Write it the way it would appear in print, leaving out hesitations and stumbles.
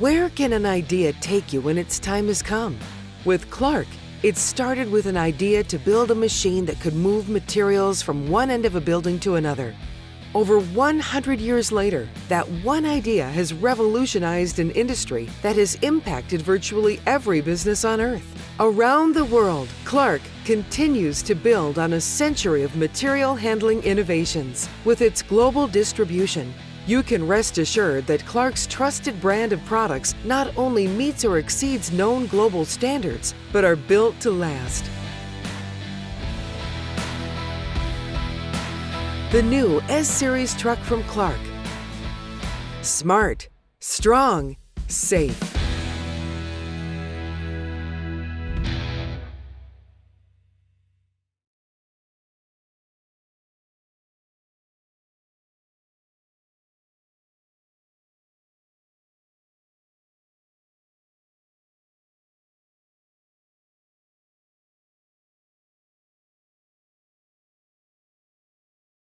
Where can an idea take you when its time has come? With Clark, it started with an idea to build a machine that could move materials from one end of a building to another. Over 100 years later, that one idea has revolutionized an industry that has impacted virtually every business on Earth. Around the world, Clark continues to build on a century of material handling innovations. With its global distribution, you can rest assured that Clark's trusted brand of products not only meets or exceeds known global standards, but are built to last. The new S-Series truck from Clark. Smart, strong, safe.